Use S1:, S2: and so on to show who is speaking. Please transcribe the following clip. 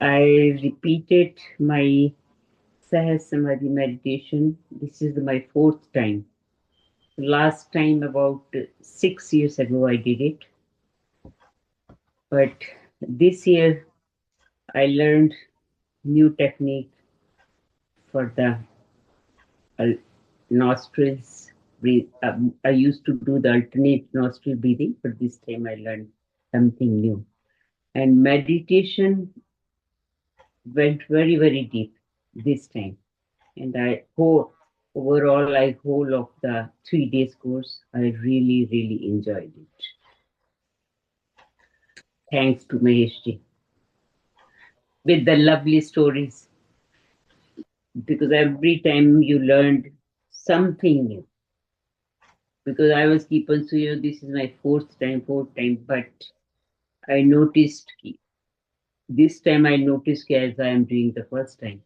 S1: I repeated my Sahaj Samadhi meditation. This is my fourth time. Last time, about 6 years ago, I did it. But this year, I learned new technique for the uh, nostrils. Breathe. I used to do the alternate nostril breathing, but this time I learned something new. And meditation went very, very deep this time. And overall, I whole of the 3 days course, I really, really enjoyed it. Thanks to Maheshji with the lovely stories, because every time you learned something new. Because I was keep on saying, this is my fourth time, but I noticed this time I noticed as I am doing the first time.